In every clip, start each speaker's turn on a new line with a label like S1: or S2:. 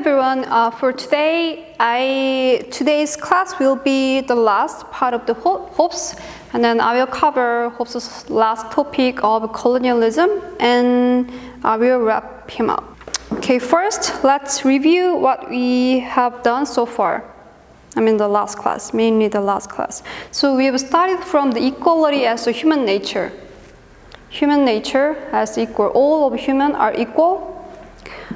S1: everyone. For today, today's class will be the last part of the Hobbes, and then I will cover Hobbes' last topic of colonialism, and I will wrap him up. Okay, first, let's review what we have done so far. I mean the last class, mainly the last class. So we have started from the equality as a human nature. Human nature as equal. All of human are equal.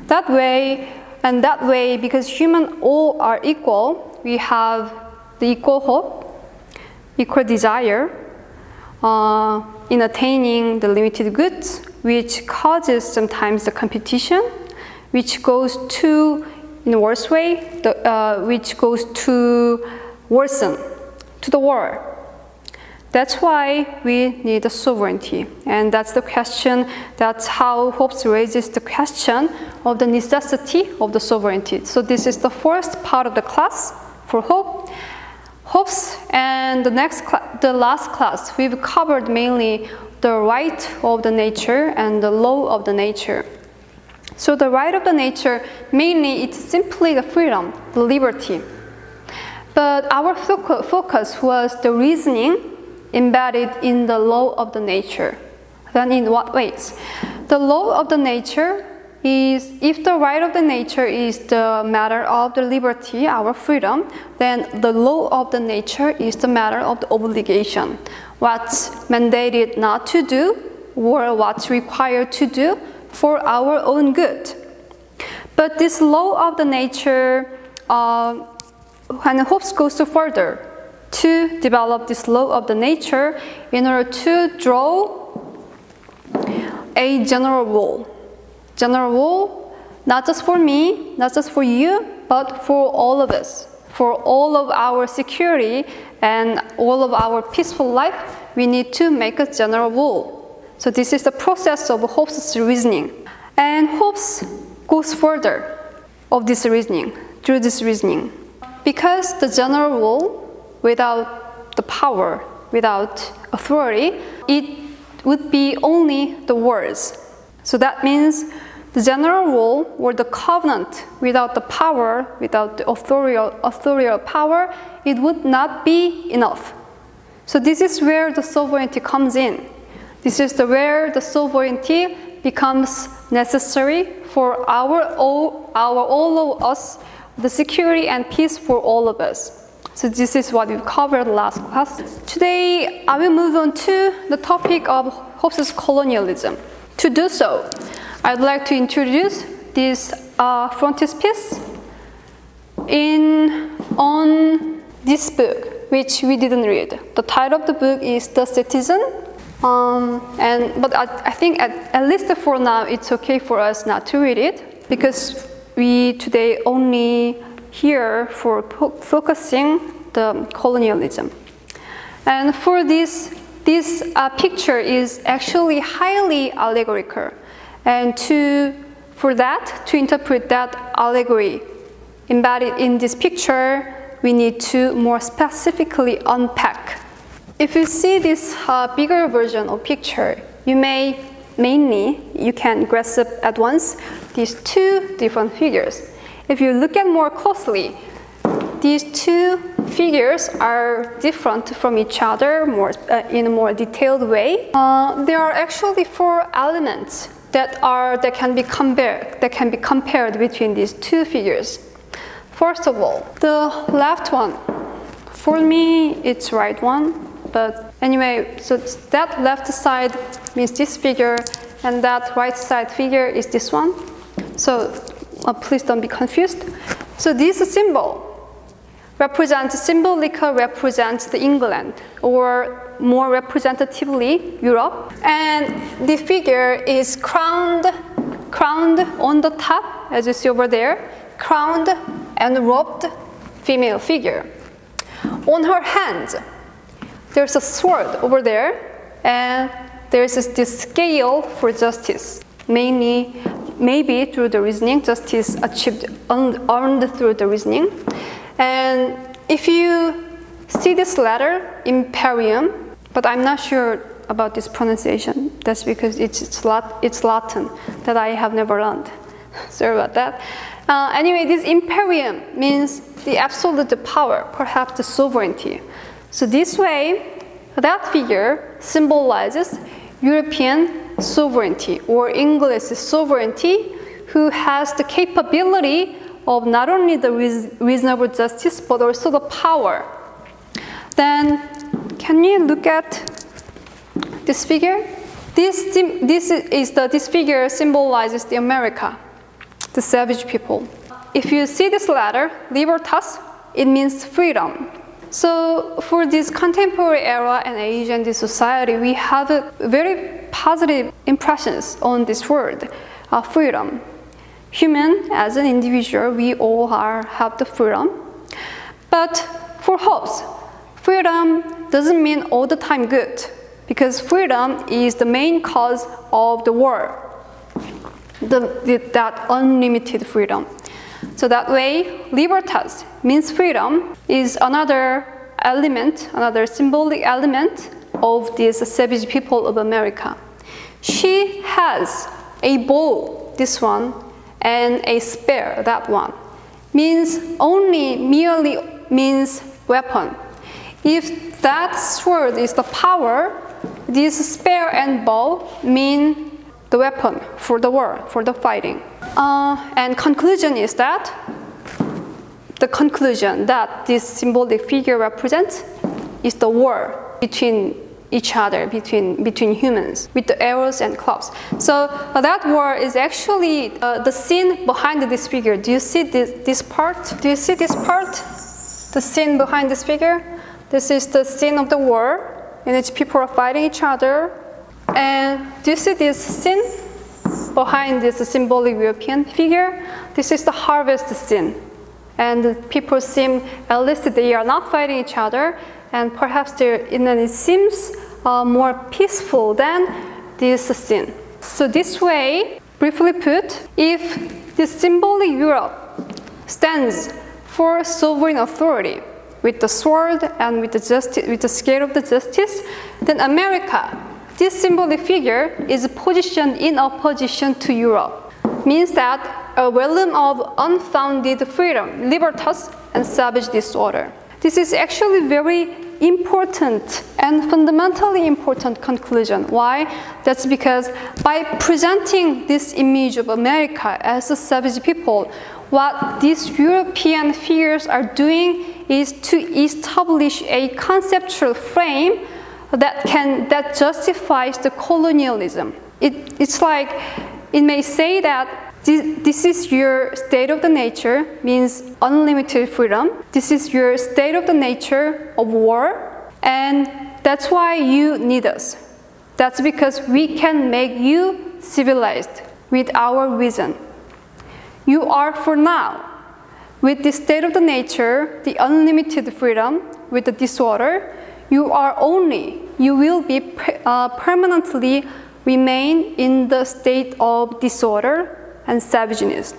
S1: That way, because human all are equal, we have the equal hope, equal desire in attaining the limited goods, which causes sometimes the competition, which goes to, in a worse way, which goes to worsen, to the war. That's why we need a sovereignty, and that's the question, that's how Hobbes raises the question of the necessity of the sovereignty. So this is the first part of the class for Hobbes, and the last class we've covered mainly the right of the nature and the law of the nature. So the right of the nature, mainly it's simply the freedom, the liberty. But our focus was the reasoning embedded in the law of the nature. Then in what ways? The law of the nature is, if the right of the nature is the matter of the liberty, our freedom, then the law of the nature is the matter of the obligation. What's mandated not to do, or what's required to do for our own good. But this law of the nature, and Hobbes goes further to develop this law of the nature in order to draw a general rule. General rule, not just for me, not just for you, but for all of us. For all of our security and all of our peaceful life, we need to make a general rule. So this is the process of Hobbes' reasoning. And Hobbes goes further of this reasoning, through this reasoning. Because the general rule, without the power, without authority, it would be only the words. So that means the general rule or the covenant without the power, without the authorial power, it would not be enough. So this is where the sovereignty comes in. This is where the sovereignty becomes necessary for all of us, the security and peace for all of us. So this is what we've covered last class. Today, I will move on to the topic of Hobbes' colonialism. To do so, I'd like to introduce this frontispiece on this book, which we didn't read. The title of the book is The Citizen, but I think at least for now, it's okay for us not to read it, because we today only here for focusing the colonialism. And for this picture is actually highly allegorical. And to interpret that allegory embedded in this picture, we need to more specifically unpack. If you see this bigger version of picture, you can grasp at once these two different figures. If you look at more closely, these two figures are different from each other in a more detailed way. There are actually four elements that can be compared between these two figures. First of all, the left one. For me, it's right one, but anyway, so that left side means this figure, and that right side figure is this one. So please don't be confused. So this symbol symbolically represents the England, or more representatively Europe. And the figure is crowned on the top, as you see over there, crowned and robed female figure. On her hand, there's a sword over there, and there's this scale for justice, maybe through the reasoning, justice achieved, earned through the reasoning. And if you see this letter, imperium, but I'm not sure about this pronunciation, that's because it's Latin that I have never learned. Sorry about that. Anyway, this imperium means the absolute power, perhaps the sovereignty. So this way, that figure symbolizes European sovereignty, or English sovereignty, who has the capability of not only the reasonable justice, but also the power. Then, can you look at this figure? This figure symbolizes the America, the savage people. If you see this letter, libertas, it means freedom. So for this contemporary era and age and this society, we have very positive impressions on this word, freedom. Human, as an individual, we all have the freedom. But for Hobbes, freedom doesn't mean all the time good, because freedom is the main cause of the war, that unlimited freedom. So that way, libertas means freedom is another element, another symbolic element of these savage people of America. She has a bow, this one, and a spear, that one. Merely means weapon. If that sword is the power, this spear and bow mean the weapon for the war, for the fighting. And conclusion is that the conclusion that this symbolic figure represents is the war between each other, between humans, with the arrows and clubs. So that war is actually the scene behind this figure. Do you see this part? Do you see this part? The scene behind this figure? This is the scene of the war in which people are fighting each other. And do you see this scene behind this symbolic European figure? This is the harvest scene. And the people seem, at least they are not fighting each other, and perhaps it seems more peaceful than this scene. So this way, briefly put, if the symbolic Europe stands for sovereign authority, with the sword and with the scale of the justice, then America, this symbolic figure, is positioned in opposition to Europe. Means that a realm of unfounded freedom, libertas, and savage disorder. This is actually very important and fundamentally important conclusion. Why? That's because by presenting this image of America as a savage people, what these European figures are doing is to establish a conceptual frame that justifies the colonialism. It's like, it may say that this is your state of the nature, means unlimited freedom. This is your state of the nature of war, and that's why you need us. That's because we can make you civilized with our reason. You are for now, with the state of the nature, the unlimited freedom, with the disorder, you will be permanently remain in the state of disorder and savageness.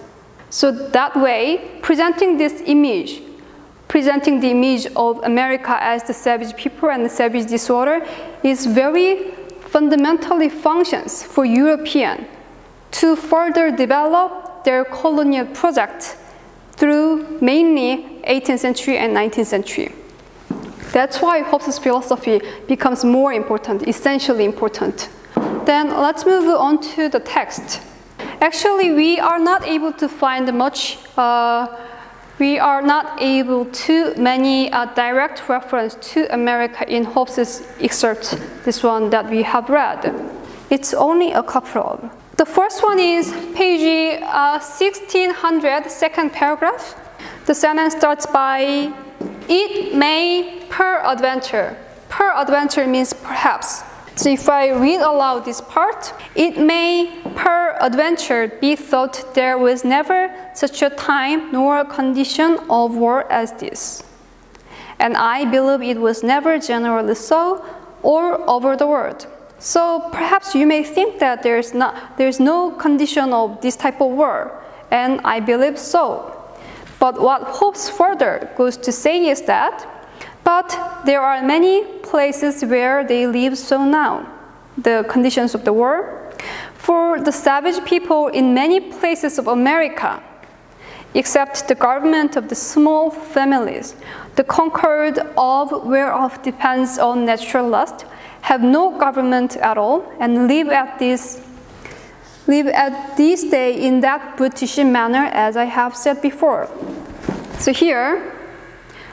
S1: So that way, presenting the image of America as the savage people and the savage disorder is very fundamentally functions for European to further develop their colonial project through mainly 18th century and 19th century. That's why Hobbes' philosophy becomes more important, essentially important. Then let's move on to the text. Actually, we are not able to find much, many direct reference to America in Hobbes' excerpt, this one that we have read. It's only a couple of. The first one is page 1600, second paragraph. The sentence starts by, it may peradventure. Peradventure means perhaps. So if I read aloud this part, it may peradventure be thought there was never such a time nor a condition of war as this. And I believe it was never generally so or over the world. So perhaps you may think that there's no condition of this type of war, and I believe so. But what Hobbes further goes to say is that, but there are many places where they live so now, the conditions of the war. For the savage people in many places of America, except the government of the small families, the conquered of whereof depends on natural lust, have no government at all, and live at this day in that brutish manner, as I have said before. So here,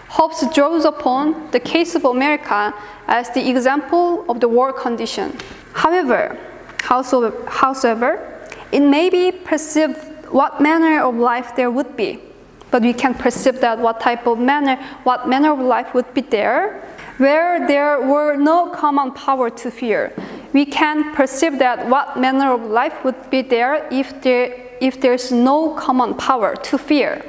S1: Hobbes draws upon the case of America as the example of the war condition. However, it may be perceived what manner of life there would be, but we can perceive that what manner of life would be there, where there were no common power to fear. We can perceive that what manner of life would be there if there's no common power to fear.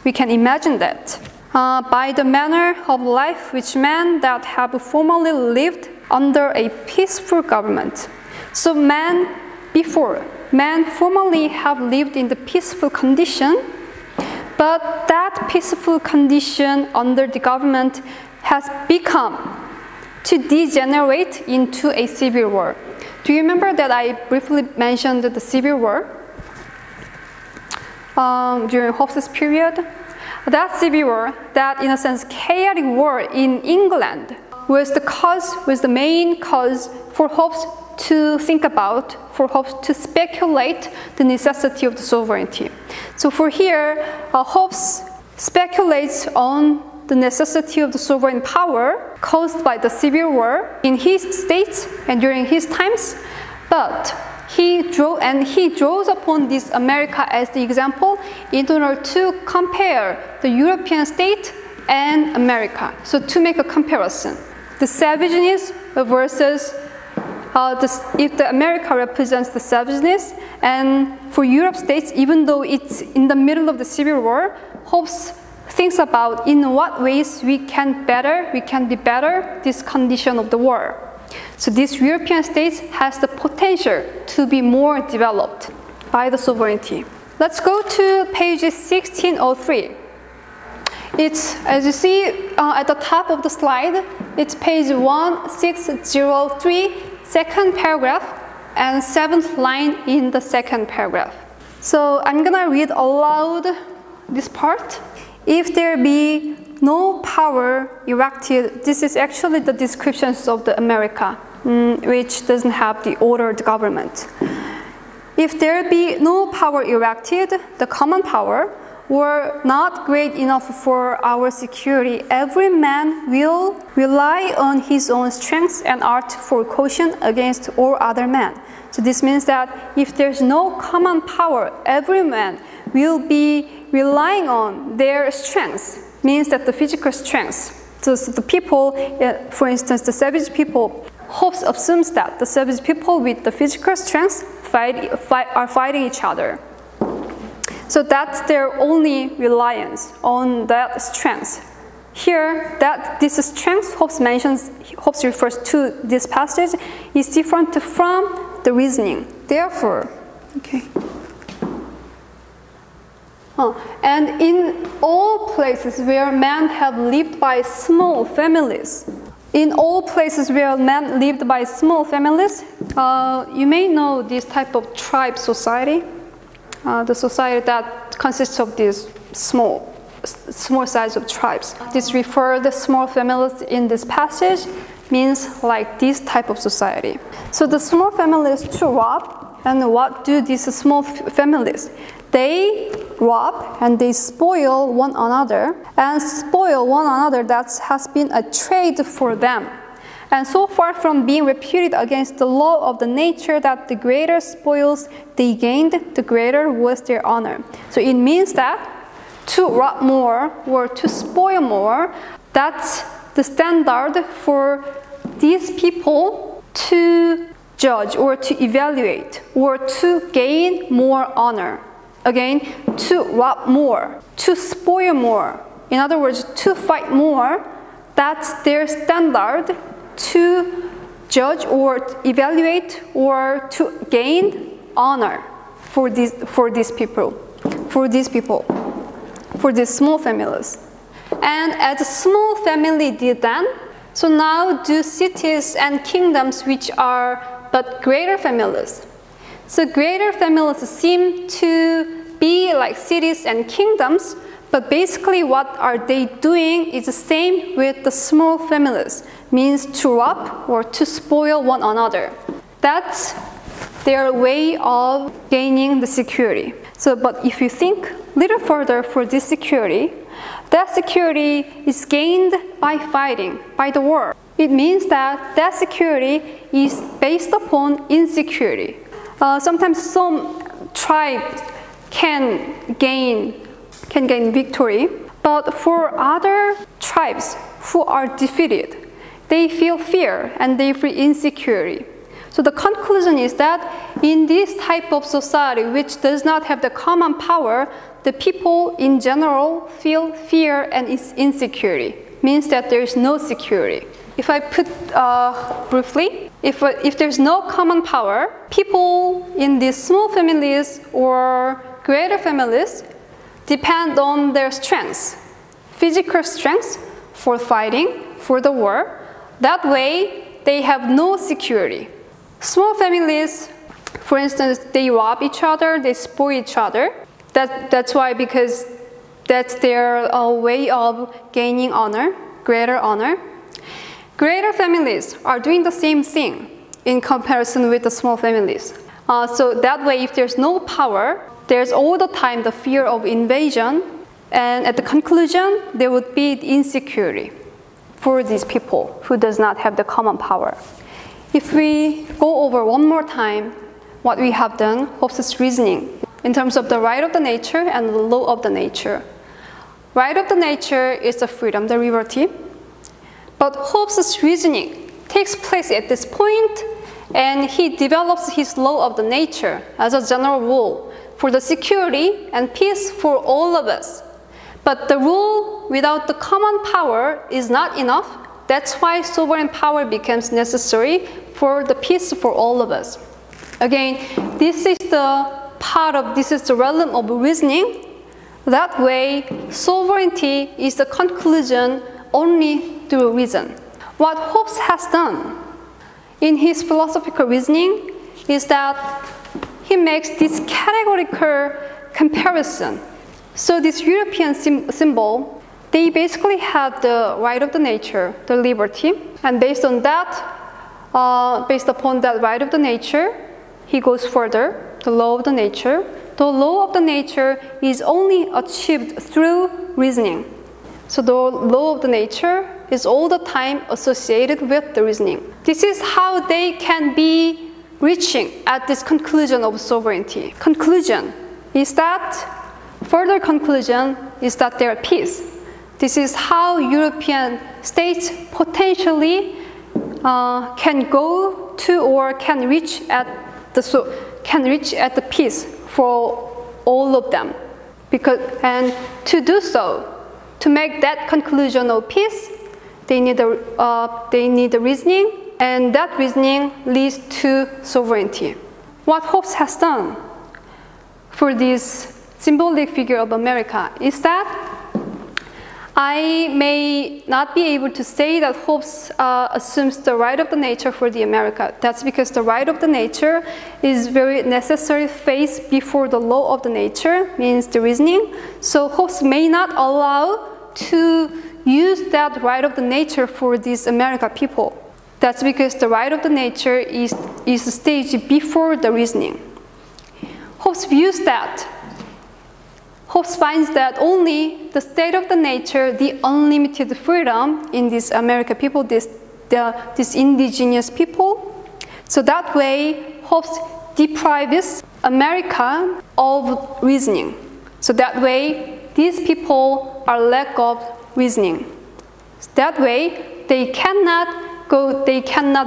S1: We can imagine that. By the manner of life which men that have formerly lived under a peaceful government. So men formerly have lived in the peaceful condition, but that peaceful condition under the government has become to degenerate into a civil war. Do you remember that I briefly mentioned the civil war during Hobbes' period? That civil war, that in a sense chaotic war in England, was the main cause for Hobbes to think about, for Hobbes to speculate the necessity of the sovereignty. So for here, Hobbes speculates on the necessity of the sovereign power caused by the civil war in his states and during his times, but he draws upon this America as the example in order to compare the European state and America. So to make a comparison, the savageness versus if the America represents the savageness, and for Europe states, even though it's in the middle of the civil war, Hobbes thinks about in what ways we can be better this condition of the war. So this European states has the potential to be more developed by the sovereignty. Let's go to page 1603. It's, as you see at the top of the slide, it's page 1603, second paragraph, and 7th line in the second paragraph. So I'm gonna read aloud this part. If there be no power erected, this is actually the descriptions of the America, which doesn't have the ordered government. If there be no power erected, the common power, were not great enough for our security, every man will rely on his own strength and art for caution against all other men. So this means that if there's no common power, every man will be relying on their strengths, means that the physical strengths. So the people, for instance, the savage people, Hobbes assumes that the savage people with the physical strengths are fighting each other. So that's their only reliance on that strength. Here, this strength Hobbes refers to this passage is different from the reasoning. Therefore, okay. And in all places where men have lived by small families, you may know this type of tribe society. The society that consists of these small size of tribes. This refers the small families in this passage means like this type of society. So the small families to rob, and what do these small families? They rob and they spoil one another, and that has been a trade for them. And so far from being reputed against the law of the nature that the greater spoils they gained, the greater was their honor. So it means that to rob more or to spoil more, that's the standard for these people to judge or to evaluate or to gain more honor. Again, to rob more, to spoil more. In other words, to fight more, that's their standard to judge or evaluate or to gain honor for these small families. And as a small family did then, so now do cities and kingdoms which are but greater families. So greater families seem to be like cities and kingdoms, but basically what are they doing is the same with the small families, means to rob or to spoil one another. That's their way of gaining the security. So, but if you think a little further for this security, that security is gained by fighting, by the war. It means that that security is based upon insecurity. Sometimes some tribes can gain victory, but for other tribes who are defeated, they feel fear and they feel insecurity. So the conclusion is that in this type of society which does not have the common power, the people in general feel fear and insecurity. Means that there is no security. If I put briefly, if there's no common power, people in these small families or greater families depend on their strengths, physical strengths for fighting, for the war. That way, they have no security. Small families, for instance, they rob each other, they spoil each other. That's why, because that's their way of gaining honor, greater honor. Greater families are doing the same thing in comparison with the small families. So that way, if there's no power, there's all the time the fear of invasion, and at the conclusion, there would be insecurity for these people who does not have the common power. If we go over one more time what we have done, Hobbes' reasoning, in terms of the right of the nature and the law of the nature. Right of the nature is the freedom, the liberty. But Hobbes' reasoning takes place at this point, and he develops his law of the nature as a general rule for the security and peace for all of us. But the rule without the common power is not enough. That's why sovereign power becomes necessary for the peace for all of us. Again, this is the realm of reasoning. That way, sovereignty is the conclusion only through reason. What Hobbes has done in his philosophical reasoning is that he makes this categorical comparison. So this European symbol, they basically have the right of the nature, the liberty, and based upon that right of the nature, he goes further, the law of the nature. The law of the nature is only achieved through reasoning. So the law of the nature is all the time associated with the reasoning. This is how they can be reaching at this conclusion of sovereignty. Further conclusion is that they are peace. This is how European states potentially can go to or can reach at the peace for all of them. And to do so, to make that conclusion of peace, they need the reasoning, and that reasoning leads to sovereignty. What Hobbes has done for this symbolic figure of America is that I may not be able to say that Hobbes assumes the right of the nature for the America. That's because the right of the nature is very necessary phase before the law of the nature, means the reasoning. So Hobbes may not allow to use that right of the nature for these America people. That's because the right of the nature is staged before the reasoning. Hobbes finds that only the state of the nature, the unlimited freedom in these American people, these indigenous people. So that way, Hobbes deprives America of reasoning. So that way, these people are lack of reasoning. That way, they cannot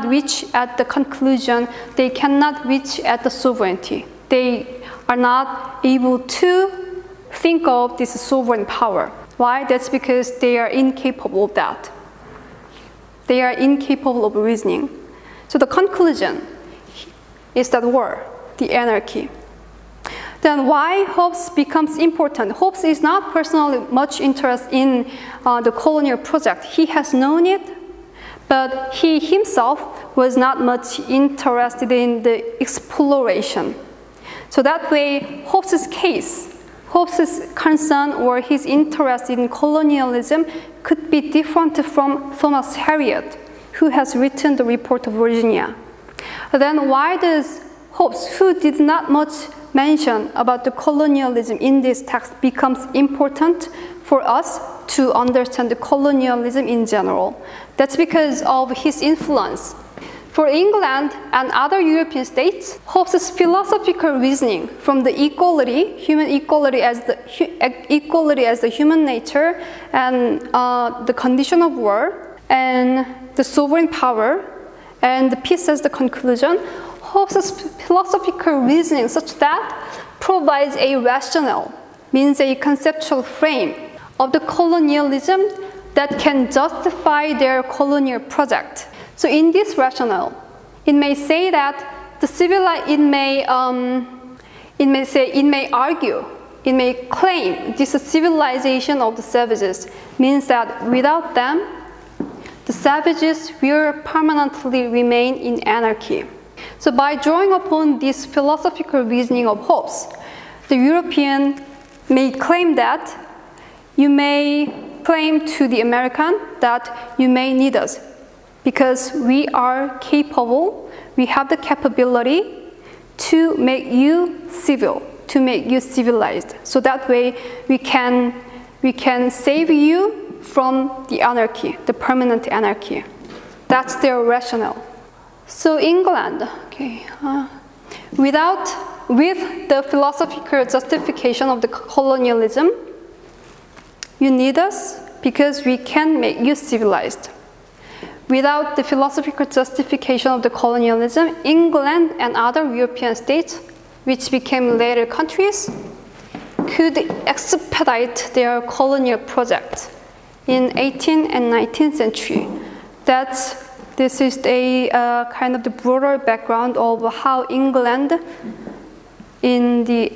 S1: reach at the conclusion, they cannot reach at the sovereignty. They are not able to think of this sovereign power. Why? That's because they are incapable of that. They are incapable of reasoning. So the conclusion is that war, the anarchy. Then why Hobbes becomes important? Hobbes is not personally much interested in the colonial project. He has known it, but he himself was not much interested in the exploration So that way, Hobbes' case, Hobbes' concern or his interest in colonialism could be different from Thomas Harriot, who has written the Report of Virginia. Then why does Hobbes, who did not much mention about the colonialism in this text, becomes important for us to understand the colonialism in general? That's because of his influence. For England and other European states, Hobbes' philosophical reasoning from the equality, human equality as the human nature and the condition of war and the sovereign power and the peace as the conclusion, Hobbes' philosophical reasoning such that provides a rationale, means a conceptual frame of the colonialism that can justify their colonial project. So in this rationale, it may say that it may argue, it may claim this civilization of the savages means that without them, the savages will permanently remain in anarchy. So by drawing upon this philosophical reasoning of Hobbes, the European may claim that you may claim to the American that you may need us because we are capable, we have the capability to make you civil, to make you civilized. So that way we can save you from the anarchy, the permanent anarchy. That's their rationale. So England, with the philosophical justification of the colonialism, you need us because we can make you civilized. Without the philosophical justification of the colonialism, England and other European states, which became later countries, could expedite their colonial project in 18th and 19th century. This is a kind of the broader background of how England in the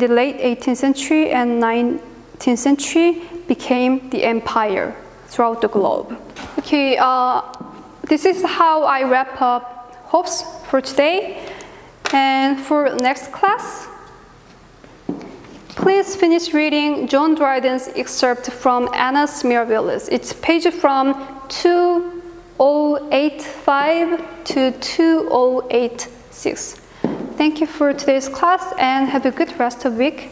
S1: late 18th century and 19th century became the empire throughout the globe. Okay, this is how I wrap up Hobbes for today. And for next class, please finish reading John Dryden's excerpt from Annus Mirabilis. It's page from 2085 to 2086. Thank you for today's class and have a good rest of the week.